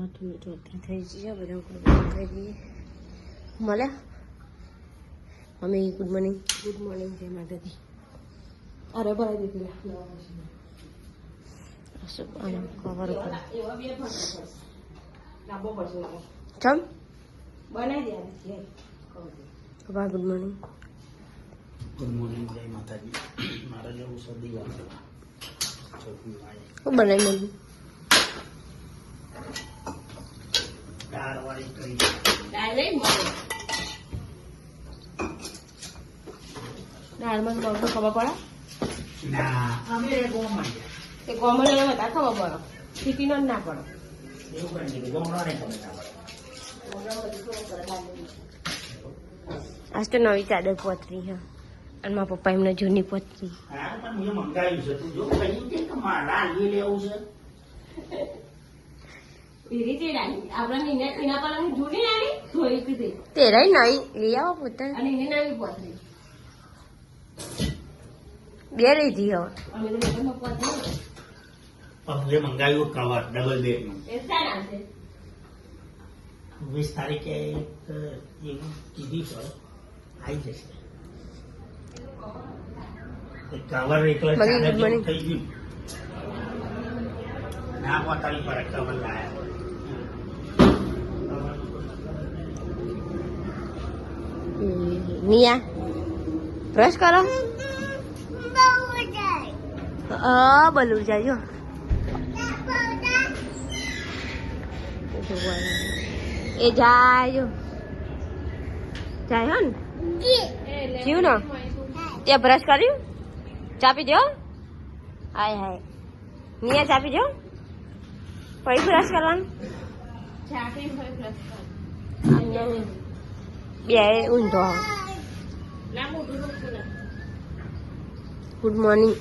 માથું ચોતરી થઈ છે બધા કરી દઈએ મળે મમ્મી ગુડ મોર્નિંગ જય માતાજી અરે ભરાઈ દીધી કવર ઉપર ચમ બનાવી દે ગુડ મોર્નિંગ જય માતાજી મારા જેવું શરદી શું બનાવી મમ્મી દાળ વાળી કરી દાળમાં બહુ ખબર પડે ના અમે ગોમણ તે ગોમણ લેવા બધા ખબર પડે સિટીનો ના પડે એવું કરી ગોમણો ને ખબર ના પડે આજ તો નવી ચાદર પોતરી છે અને મારા પપ્પા એમને જૂની પોતરી હા પણ મેં મંગાવ્યું છે તું જો કહ્યું કે મારા લઈ લેવું છે તેરા નવી લઈ આવો પોતા બે લીધી હવે હવે મંગાવ્યું કવર ડબલ બેડ નું 20 તારીખે એવું કીધી છે આવી જશે કવર એકલા ચાદર જેવું થઈ ગયું ના પોતાની પર કવર લાયા નિયા બ્રશ કરો બલુર જાય એ જાય જાય હો ને જીવ ને ત્યાં બ્રશ કર્યું ચા પી દો હાય હાય નિયા ચા પી દો ફરી બ્રશ કરવાનું બે ઊંધો ગુડ મોર્નિંગ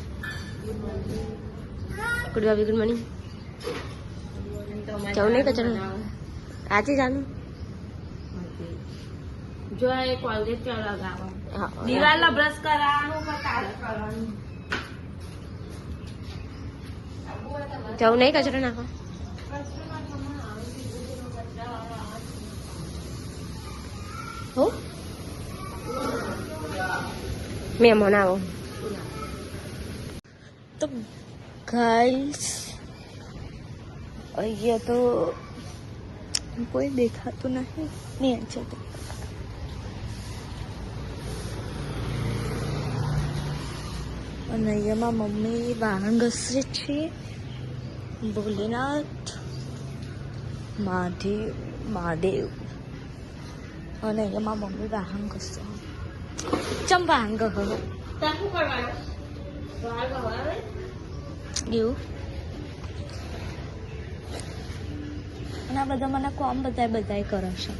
ગુડ ભાભી ગુડ મોર્નિંગ જવું નહીં કચરો આજે જાનું જો એ કોલગેટ કે લગાવવાનું દિવાલનો બ્રશ કરાવવાનું પણ કાળા કરવાનું જવું નહીં કચરો નાખો હો મહેમાન આવો તો ગાઈસ અહીંયા તો કોઈ દેખાતું નહીં નીચે તો અને અહીંયામાં મમ્મી વાહન ઘસે છે ભોલેનાથ મહાદેવ અને અહીંયામાં મમ્મી વાહન ઘસે ચમ વાહન ગહ એવું અને આ બધા મને કોમ બધાય કરે છે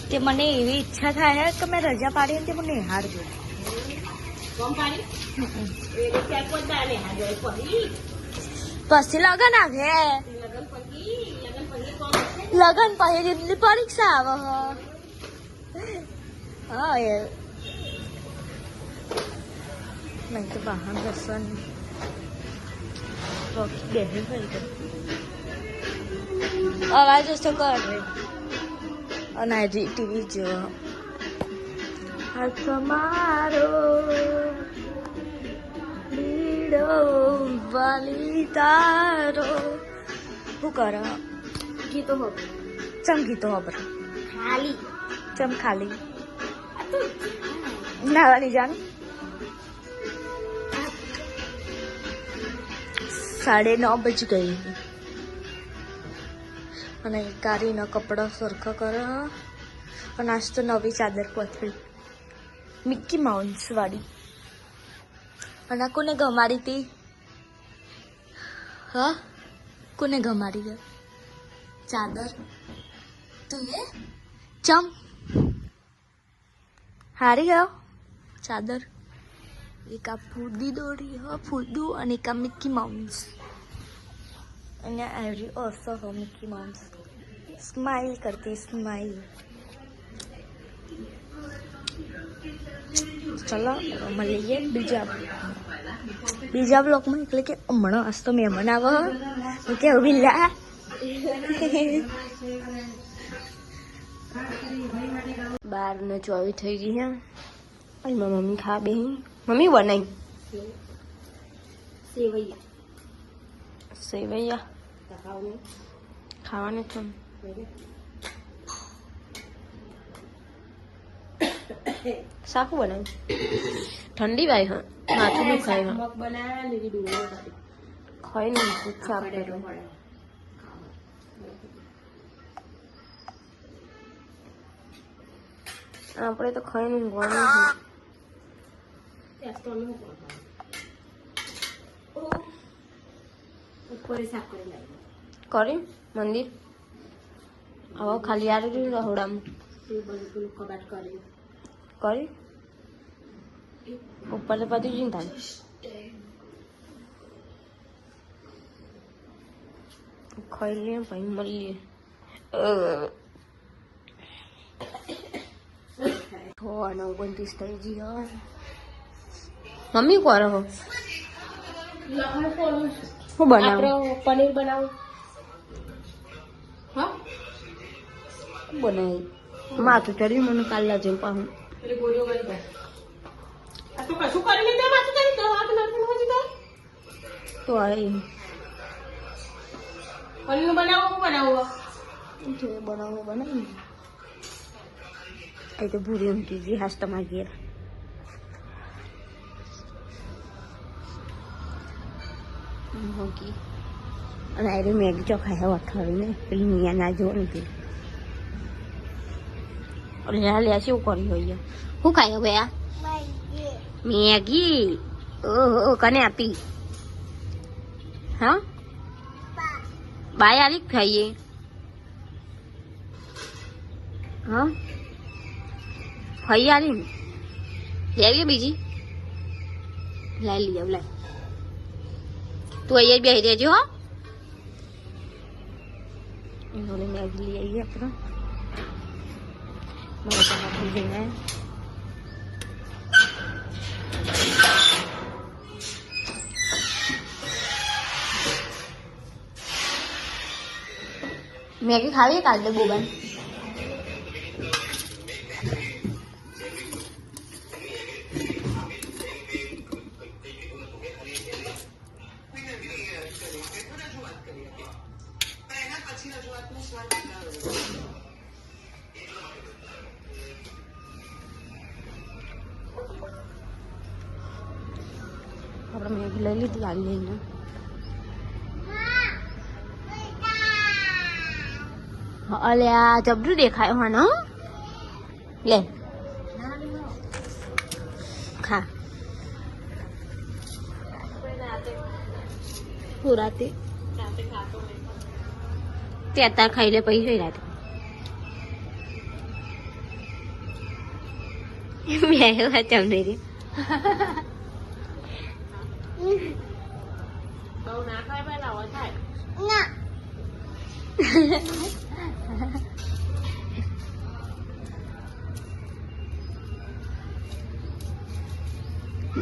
કે મને એવી ઈચ્છા થાય કે મેં રજા પાડી ને તે મને નિહાળજો પછી લગન આવે લગન પછી પરીક્ષા આવે હા એ નહીં તો બહાર ઘસવાનું બેહી હોય અવાજ ઓછો કર અને ટીવી જો હાથ મારો લીડો વાલી તારો શું કર ગીતો હો ચમ ગીતો ખબર ખાલી ચમ ખાલી નાવાની જાણ 9:30 બજ ગઈ અને કારીના કપડા સરખા કરે અને આજ તો નવી ચાદર પથરી મિક્કી માઉસ વાળી અને કોને ગમાડી હતી હા કોને ગમાડી ગયો ચાદર તું એ ચમ હારી ગયો ચાદર એક આ ફૂદી દોરી હ ફૂદું અને એક આ મિક્કી માઉસ અને એવરી ઓલ્સો હો મિક્કી માઉસ સ્માઇલ કરતી સ્માઇલ ચલો મળીએ બીજા બીજા બ્લોકમાં એટલે કે હમણાં આજ તો મહેમાન આવો કે વિલા બાર ને 24 થઈ ગઈ હે અને મારી મમ્મી ખા બે મમ્મી બનાવી સેવૈયા ખાવાની તો સાકું બનાવ્યું ઠંડી વાય હા માથું દુખાય હા ખાઈ નહીં સાફ કર્યું આપણે તો ખાઈ નહીં કરી મંદિર હવે ખાલી આ રહ્યું રહોડામાં કરી ઉપર તો બધું જ થાય ખાઈ લઈએ પછી મળીએ 9:29 થઈ ગઈ મમ્મી કરો હો હું બનાવું પનીર બનાવું હા બનાવી માથું ચડ્યું મને કાલના જેમ પાહું તો આવી પનીર બનાવું બનાવી અહીં તો ભૂરી ઊંઘી ગઈ હાસ તમારી ઘેર અને આ મેગી ચોખાય હે અઠવાડિયું ને પેલી મિયા ના જો નથી લે શું કર્યું હોય શું ખાય હવે આ મેગી ઓહો કને આપી હા બાય આલી ખાઈએ હા ખાઈ આલી લેવી બીજી લાઈ લઈ આવ લાઈ તું અહીંયા બેસી રહેજો હો એનો મેગી લઈ આવીએ આપણે મારે તો જઈને મેગી ખાવી કાઢ દે બોબાન આપણે મેગી લઈ લીધી આવી લઈને અલે આ જબરું દેખાયો હા ને લે ખા હું રાતે તે અત્યારે ખાઈ લે પછી જોઈ રાતે બે ચમડેરી બહુ ના ખાય પેલા આવો થાય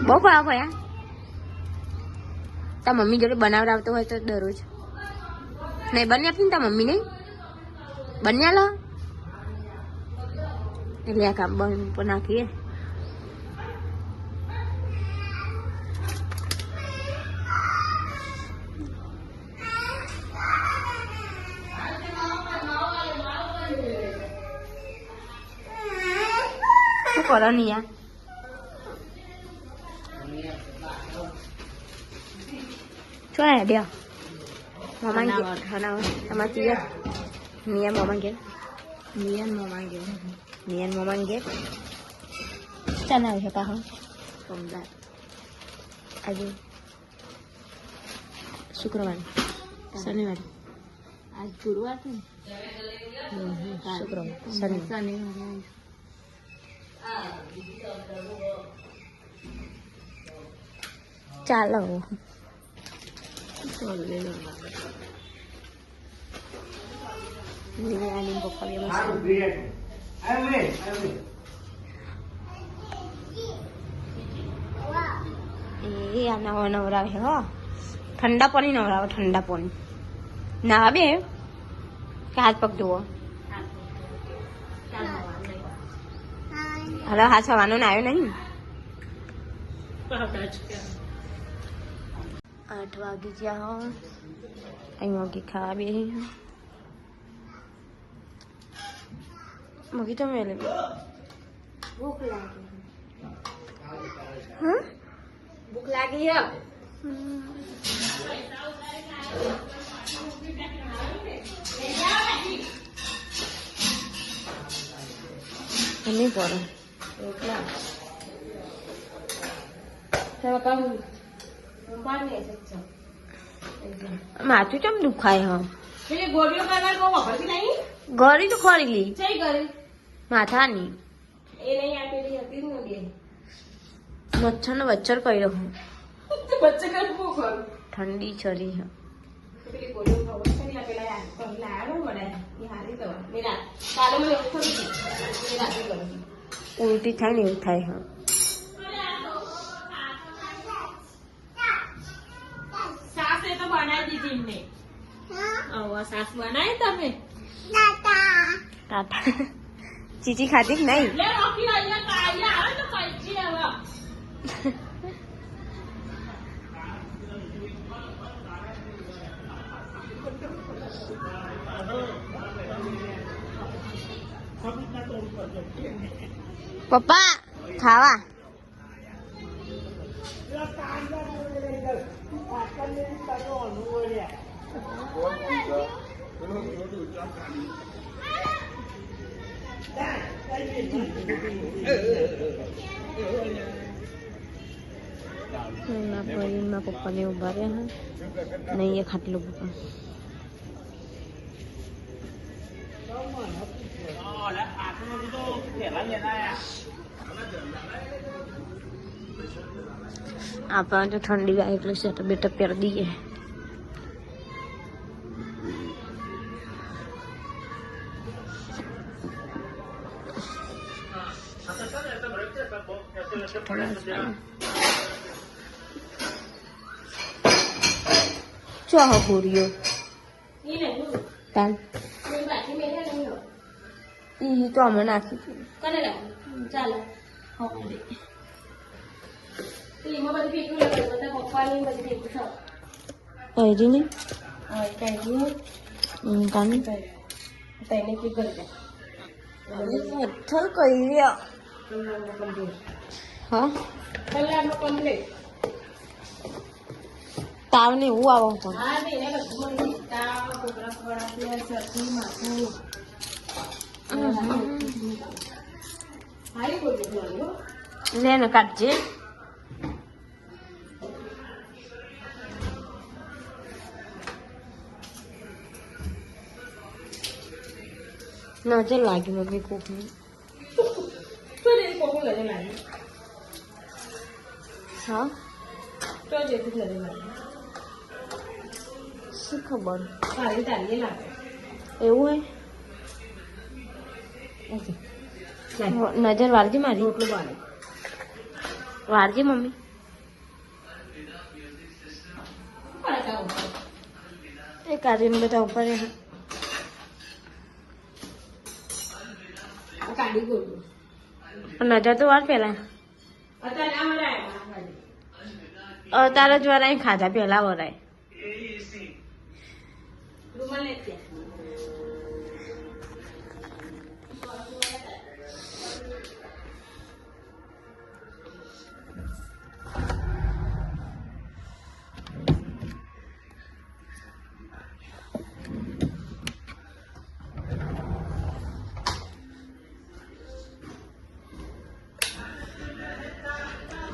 બહુ ભાવ ભયા તા મમ્મી જોડે બનાવડાવતો હોય તો દરરોજ નહીં બની આપી ને તા મમ્મી નહીં બન્યા લો એટલે આ કામ બંધ પર નાખીએ શું કરો ને યાર શું હે બે મામા કે ખાના તમારે ચીજ મિયા મામા કે મિયાન મામા કે ચાલ આવે છે પાહો સોમવાર આજે શુક્રવાર શનિવાર આજ ગુરુવાર છે શુક્રવાર શનિવાર ચાલો આની પપ્પા એ આ નવા નવરાવે હો ઠંડા પાણી નવરાવે ઠંડા પાણી નાવા બે કે હાથ પગ ધોવો હલો હાથ સવાનો ને આવ્યો નહીં 8 વાગી ગયા અહીં વાગી ખાવા બે મગી તો મેલે ભૂખ લાગી હા ભૂખ લાગી હે નહીં પડે માથું કેમ દુખાય હા ગોળી તો ખોરી લી માથાની મચ્છર ને વચ્ચર કર્યો હું ઠંડી ચરી હા ઉલટી થાય ને એવું થાય હા સાસ એ તો બનાવી દીધી એમને સાસ બનાવી તમે ટાટા ચીચી ખાધી કે નહીં લે રોકી અહીંયા કાયા આવે તો કઈજી હવે પપ્પા ખાવા મારા પપ્પાને ઉભા રહ્યા નહીં એ ખાટલો પપ્પા આપણે તો ઠંડી લાગે એટલે સ્વેટર બેટર પહેરી દઈએ ચાહો પૂરીઓ તાન ઈ તો અમે નાખી ચાલો એમાં બધું ભેગું લાગે બધા પપ્પાની બધી ભેગું થયું હજી નહીં કાની તઈને કી કરી દે પથ્થર કરી રહ્યા હા કલાકનો કમ્પ્લીટ તાવ ને એવું આવો પણ હા ને એને બધું મળી તાવ કોબરા પડા શરદી માથું હારી કોઈ બોલ્યો લેને કાઢજે નજર લાગી મમ્મી કોકની તો જે કોકું લજે લાગે હા તો જે તું લજે લાગે શું ખબર સારી તારી લાગે એવું હે નજર વાળજી મારી રોટલું બાળે વાળજી મમ્મી એ કાઢીને બધા ઉપર કાઢી ગયું નજર તો વાર પેલા અત્યારે આ વરાય તારા જ વરાય ખાધા પેલા વરાય રૂમાલ લેતી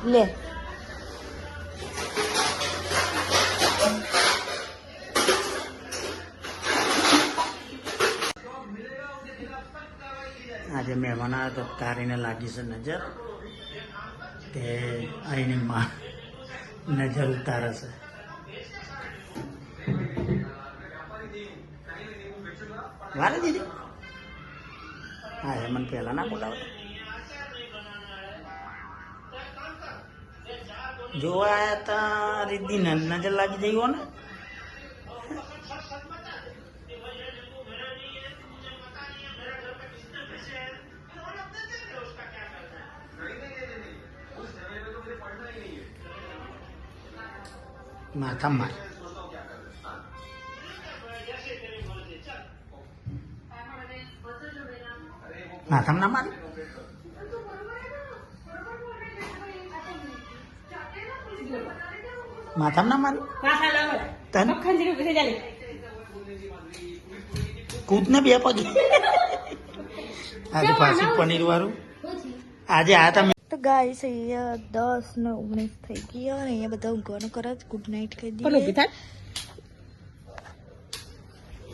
લે આજે મહેમાન આવ્યો તો તારીને લાગી છે નજર તે અહીંની માં નજર ઉતારે છે વારે દીદી હા એ મને પહેલા ના બોલાવતા જોવા આયા તા રીતિ નજર લાગી જઈ હો ને. માથા માર માથામાં ના મારી માથામાં ના મારી તને કૂદ ને બે પગે આજે પાછું પનીર વાળું આજે આ તમે તો ગાઈસ અહીંયા 10 ને 19 થઈ ગયા અને અહીંયા બધા ઊંઘવાનું કરે છે. ગુડ નાઇટ કહી દઈએ.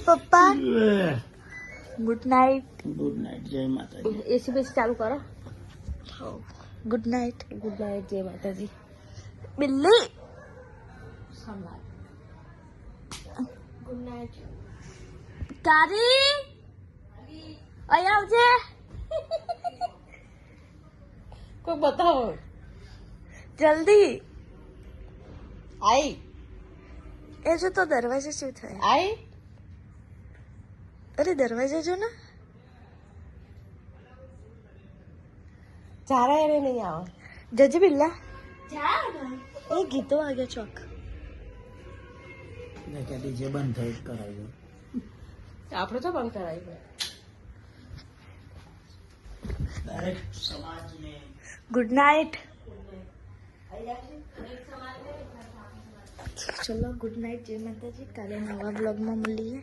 પપ્પા ગુડ નાઇટ. ગુડ નાઇટ, જય માતાજી. એસી બેસી ચાલુ કરો. Good night. ગુડ નાઇટ, જય માતાજી. બિલ્લી ગુડ નાઇટ. તારી અહીંયા આવજે. કોઈ બતાવો. જલ્દી આઈ એ જો તો દરવાજે શું થાય. આઈ અરે દરવાજે જો ને. ચારા એને નહીં આવે. જજે બિલ્લા એ ગીતો વાગે ચોક. ડીજે બંધ થઈ કરાવ્યું. આપણે તો બંધ કરાવી. દરેક સમાજને ગુડ નાઇટ. ચલો ગુડ નાઇટ, જય માતાજી. કાલે નવા બ્લોગમાં મળીએ.